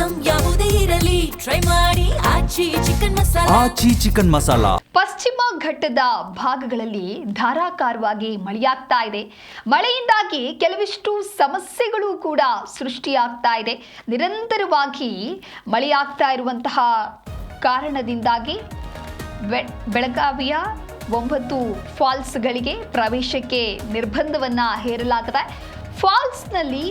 Item ಯಾವುದೇ ಇರಲಿ try ಮಾಡಿ ಆಚಿ ಚಿಕನ್ ಮಸಾಲಾ. ಪಶ್ಚಿಮ ಘಟ್ಟದ ಭಾಗಗಳಲ್ಲಿ ಧಾರಾಕಾರವಾಗಿ ಮಳೆಯಾಗ್ತಾ ಇದೆ. ಮಳೆಯಿಂದಾಗಿ ಕೆಲವಿಷ್ಟು ಸಮಸ್ಯೆಗಳು ಕೂಡ ಸೃಷ್ಟಿಯಾಗ್ತಾ ಇದೆ. ನಿರಂತರವಾಗಿ ಮಳೆಯಾಗ್ತಾ ಇರುವಂತಹ ಕಾರಣದಿಂದಾಗಿ ಬೆಳಗಾವಿಯ 9 ಫಾಲ್ಸ್ಗಳಿಗೆ ಪ್ರವೇಶಕ್ಕೆ ನಿರ್ಬಂಧವನ್ನ ಹೇರಲಾಗಿದೆ. ಫಾಲ್ಸ್ನಲ್ಲಿ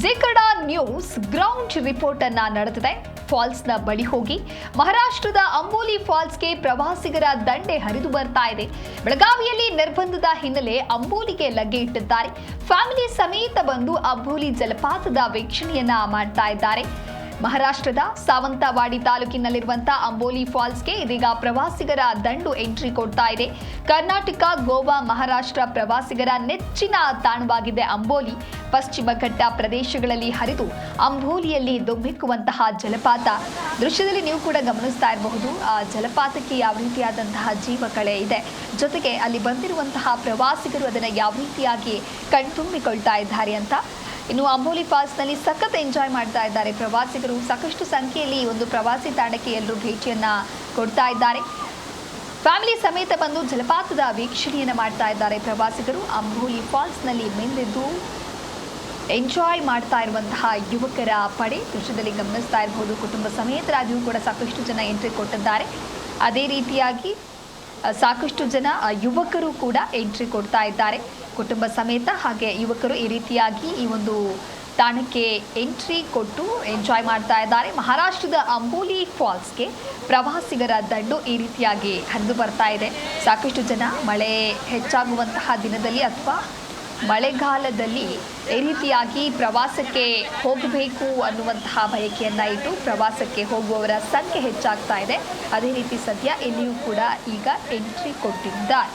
ಜಿಗಡಾ ನ್ಯೂಸ್ ಗ್ರೌಂಡ್ ರಿಪೋರ್ಟ್ ಅನ್ನ ನಡೆದಿದೆ. ಫಾಲ್ಸ್ನ ಬಳಿ ಹೋಗಿ ಮಹಾರಾಷ್ಟ್ರದ ಅಂಬೋಲಿ ಫಾಲ್ಸ್ಗೆ ಪ್ರವಾಸಿಗರ ದಂಡೆ ಹರಿದು ಬರ್ತಾ ಇದೆ. ಬೆಳಗಾವಿಯಲ್ಲಿ ನಿರ್ಬಂಧದ ಹಿನ್ನೆಲೆ ಅಂಬೋಲಿಗೆ ಲಗ್ಗೆ ಇಟ್ಟಿದ್ದಾರೆ. ಫ್ಯಾಮಿಲಿ ಸಮೇತ ಬಂದು ಅಂಬೋಲಿ ಜಲಪಾತದ ವೀಕ್ಷಣೆಯನ್ನ ಮಾಡ್ತಾ ಇದ್ದಾರೆ. ಮಹಾರಾಷ್ಟ್ರದ ಸಾವಂತವಾಡಿ ತಾಲೂಕಿನಲ್ಲಿರುವಂತಹ ಅಂಬೋಲಿ ಫಾಲ್ಸ್ಗೆ ಇದೀಗ ಪ್ರವಾಸಿಗರ ದಂಡು ಎಂಟ್ರಿ ಕೊಡ್ತಾ ಇದೆ. ಕರ್ನಾಟಕ, ಗೋವಾ, ಮಹಾರಾಷ್ಟ್ರ ಪ್ರವಾಸಿಗರ ನೆಚ್ಚಿನ ತಾಣವಾಗಿದೆ ಅಂಬೋಲಿ. ಪಶ್ಚಿಮ ಘಟ್ಟ ಪ್ರದೇಶಗಳಲ್ಲಿ ಹರಿದು ಅಂಬೋಲಿಯಲ್ಲಿ ಧುಮ್ಮಿಕ್ಕುವಂತಹ ಜಲಪಾತ ದೃಶ್ಯದಲ್ಲಿ ನೀವು ಕೂಡ ಗಮನಿಸ್ತಾ ಇರಬಹುದು. ಆ ಜಲಪಾತಕ್ಕೆ ಯಾವ ರೀತಿಯಾದಂತಹ ಜೀವಕಳೆ ಇದೆ, ಜೊತೆಗೆ ಅಲ್ಲಿ ಬಂದಿರುವಂತಹ ಪ್ರವಾಸಿಗರು ಅದನ್ನು ಯಾವ ರೀತಿಯಾಗಿ ಕಣ್ತುಂಬಿಕೊಳ್ತಾ ಇದ್ದಾರೆ ಅಂತ. ಇನ್ನು ಅಂಬೋಲಿ ಫಾಲ್ಸ್ನಲ್ಲಿ ಸಖತ್ ಎಂಜಾಯ್ ಮಾಡ್ತಾ ಇದ್ದಾರೆ ಪ್ರವಾಸಿಗರು. ಸಾಕಷ್ಟು ಸಂಖ್ಯೆಯಲ್ಲಿ ಒಂದು ಪ್ರವಾಸಿ ತಾಣಕ್ಕೆ ಎಲ್ಲರೂ ಭೇಟಿಯನ್ನ ಕೊಡ್ತಾ ಇದ್ದಾರೆ. ಫ್ಯಾಮಿಲಿ ಸಮೇತ ಬಂದು ಜಲಪಾತದ ವೀಕ್ಷಣೆಯನ್ನು ಮಾಡ್ತಾ ಇದ್ದಾರೆ ಪ್ರವಾಸಿಗರು. ಅಂಬೋಲಿ ಫಾಲ್ಸ್ನಲ್ಲಿ ಮಿಂದೆದ್ದು ಎಂಜಾಯ್ ಮಾಡ್ತಾ ಇರುವಂತಹ ಯುವಕರ ಪಡೆ ದೃಶ್ಯದಲ್ಲಿ ಗಮನಿಸ್ತಾ ಇರಬಹುದು. ಕುಟುಂಬ ಸಮೇತರಾಗಿಯೂ ಕೂಡ ಸಾಕಷ್ಟು ಜನ ಎಂಟ್ರಿ ಕೊಟ್ಟಿದ್ದಾರೆ. ಅದೇ ರೀತಿಯಾಗಿ ಸಾಕಷ್ಟು ಜನ ಯುವಕರು ಕೂಡ ಎಂಟ್ರಿ ಕೊಡ್ತಾ ಇದ್ದಾರೆ. ಕುಟುಂಬ ಸಮೇತ ಹಾಗೆ ಯುವಕರು ಈ ರೀತಿಯಾಗಿ ಈ ಒಂದು ತಾಣಕ್ಕೆ ಎಂಟ್ರಿ ಕೊಟ್ಟು ಎಂಜಾಯ್ ಮಾಡ್ತಾ ಇದ್ದಾರೆ. ಮಹಾರಾಷ್ಟ್ರದ ಅಂಬೋಲಿ ಫಾಲ್ಸ್ಗೆ ಪ್ರವಾಸಿಗರ ದಂಡು ಈ ರೀತಿಯಾಗಿ ಹರಿದು ಬರ್ತಾ ಇದೆ. ಸಾಕಷ್ಟು ಜನ ಮಳೆ ಹೆಚ್ಚಾಗುವಂತಹ ದಿನದಲ್ಲಿ ಅಥವಾ ಮಳೆಗಾಲದಲ್ಲಿ ಈ ರೀತಿಯಾಗಿ ಪ್ರವಾಸಕ್ಕೆ ಹೋಗಬೇಕು ಅನ್ನುವಂತಹ ಬಯಕೆಯನ್ನ ಇಟ್ಟು ಪ್ರವಾಸಕ್ಕೆ ಹೋಗುವವರ ಸಂಖ್ಯೆ ಹೆಚ್ಚಾಗ್ತಾ ಇದೆ. ಅದೇ ರೀತಿ ಸದ್ಯ ಎಲ್ಲಿಯೂ ಕೂಡ ಈಗ ಎಂಟ್ರಿ ಕೊಟ್ಟಿದ್ದಾರೆ.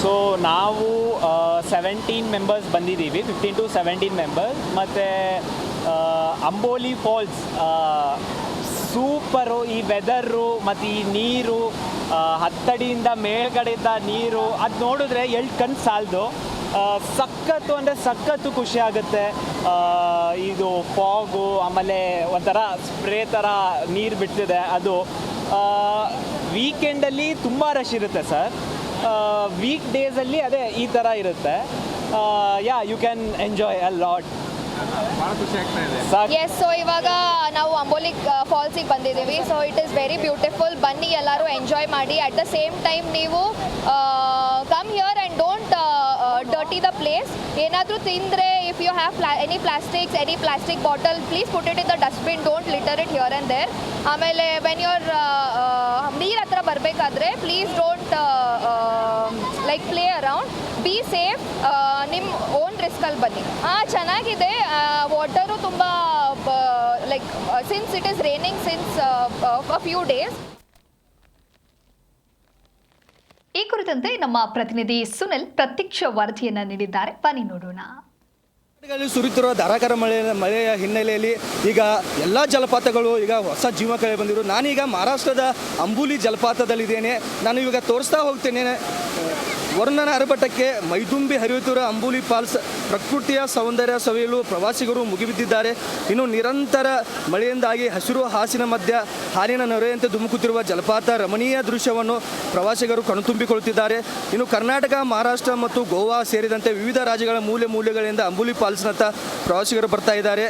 ಸೊ ನಾವು 17 ಮೆಂಬರ್ಸ್ ಬಂದಿದ್ದೀವಿ, 15 to 17 ಮೆಂಬರ್ಸ್. ಮತ್ತು ಅಂಬೋಲಿ ಫಾಲ್ಸ್ ಸೂಪರು. ಈ ವೆದರು ಮತ್ತು ಈ ನೀರು, 10 ಅಡಿಯಿಂದ ಮೇಲ್ಗಡೆಯಿಂದ ನೀರು ಅದು ನೋಡಿದ್ರೆ ಕಣ್ಣು ಸಾಲದು. ಸಖತ್ತು ಅಂದರೆ ಸಖತ್ತು ಖುಷಿ ಆಗುತ್ತೆ. ಇದು ಫಾಗು, ಆಮೇಲೆ ಒಂಥರ ಸ್ಪ್ರೇ ಥರ ನೀರು ಬಿಡ್ತಿದೆ. ಅದು ವೀಕೆಂಡಲ್ಲಿ ತುಂಬ ರಶ್ ಇರುತ್ತೆ ಸರ್. ವೀಕ್ ಡೇಸಲ್ಲಿ ಅದೇ ಈ ಥರ ಇರುತ್ತೆ. You can enjoy a lot. Yes, so ಇವಾಗ ನಾವು ಅಂಬೋಲಿ ಫಾಲ್ಸಿಗೆ ಬಂದಿದ್ದೀವಿ. So it is very beautiful. ಬನ್ನಿ ಎಲ್ಲರೂ ಎಂಜಾಯ್ ಮಾಡಿ. ಅಟ್ ದ ಸೇಮ್ ಟೈಮ್ ನೀವು come here and don't dirty the place. ಏನಾದರೂ ತಿಂದರೆ if you have any plastic bottle, please put it in the dustbin. Don't litter it here and there. ಆಮೇಲೆ when your ನೀರು ಹತ್ರ ಬರಬೇಕಾದ್ರೆ please don't like play around. Be safe. ನಿಮ್ಮ own ರಿಸ್ಕಲ್ಲಿ ಬನ್ನಿ. ಚೆನ್ನಾಗಿದೆ. Water ತುಂಬ like since it is raining since a few days. ಈ ಕುರಿತಂತೆ ನಮ್ಮ ಪ್ರತಿನಿಧಿ ಸುನಿಲ್ ಪ್ರತ್ಯಕ್ಷ ವರದಿಯನ್ನ ನೀಡಿದ್ದಾರೆ. ಬನ್ನಿ ನೋಡೋಣ. ಸುರಿತಿರುವ ಧಾರಾಕಾರ ಮಳೆಯ ಹಿನ್ನೆಲೆಯಲ್ಲಿ ಈಗ ಎಲ್ಲ ಜಲಪಾತಗಳು ಈಗ ಹೊಸ ಜೀವ ಕಳೆ ಬಂದಿರು. ನಾನೀಗ ಮಹಾರಾಷ್ಟ್ರದ ಅಂಬೋಲಿ ಜಲಪಾತದಲ್ಲಿದ್ದೇನೆ. ನಾನು ಇವಾಗ ತೋರಿಸ್ತಾ ಹೋಗ್ತೇನೆ. ವರುಣನ ಅರಬಟ್ಟಕ್ಕೆ ಮೈದುಂಬಿ ಹರಿಯುತ್ತಿರುವ ಅಂಬೋಲಿ ಫಾಲ್ಸ್ ಪ್ರಕೃತಿಯ ಸೌಂದರ್ಯ ಸವಿಯಲು ಪ್ರವಾಸಿಗರು ಮುಗಿಬಿದ್ದಿದ್ದಾರೆ. ಇನ್ನು ನಿರಂತರ ಮಳೆಯಿಂದಾಗಿ ಹಸಿರು ಹಾಸಿನ ಮಧ್ಯ ಹಾಲಿನ ನೊರೆಯಂತೆ ಧುಮುಕುತ್ತಿರುವ ಜಲಪಾತ ರಮಣೀಯ ದೃಶ್ಯವನ್ನು ಪ್ರವಾಸಿಗರು ಕಣ್ತುಂಬಿಕೊಳ್ಳುತ್ತಿದ್ದಾರೆ. ಇನ್ನು ಕರ್ನಾಟಕ, ಮಹಾರಾಷ್ಟ್ರ ಮತ್ತು ಗೋವಾ ಸೇರಿದಂತೆ ವಿವಿಧ ರಾಜ್ಯಗಳ ಮೂಲೆಗಳಿಂದ ಅಂಬೋಲಿ ಫಾಲ್ಸ್ನತ್ತ ಪ್ರವಾಸಿಗರು ಬರ್ತಾ ಇದ್ದಾರೆ.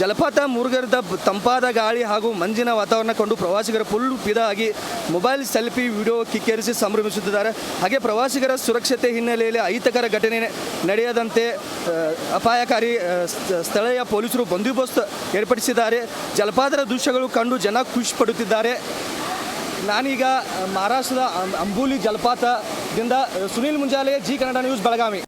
ಜಲಪಾತ ಮುರುಗರದ ತಂಪಾದ ಗಾಳಿ ಹಾಗೂ ಮಂಜಿನ ವಾತಾವರಣ ಕಂಡು ಪ್ರವಾಸಿಗರ ಫುಲ್ ಫಿದಾಗಿ ಮೊಬೈಲ್ ಸೆಲ್ಫಿ ವಿಡಿಯೋ ಕಿಕ್ಕೇರಿಸಿ ಸಂಭ್ರಮಿಸುತ್ತಿದ್ದಾರೆ. ಹಾಗೆ ಪ್ರವಾಸಿಗರ ಸುರಕ್ಷತೆ ಹಿನ್ನೆಲೆಯಲ್ಲಿ ಅಹಿತಕರ ಘಟನೆ ನಡೆಯದಂತೆ ಅಪಾಯಕಾರಿ ಸ್ಥಳೀಯ ಪೊಲೀಸರು ಬಂದೋಬಸ್ತ್ ಏರ್ಪಡಿಸಿದ್ದಾರೆ. ಜಲಪಾತದ ದೃಶ್ಯಗಳು ಕಂಡು ಜನ ಖುಷಿ ಪಡುತ್ತಿದ್ದಾರೆ. ನಾನೀಗ ಮಹಾರಾಷ್ಟ್ರದ ಅಂಬೋಲಿ ಜಲಪಾತದಿಂದ ಸುನೀಲ್ ಮುಂಜಾಲೆ, ಜಿ ಕನ್ನಡ ನ್ಯೂಸ್, ಬೆಳಗಾವಿ.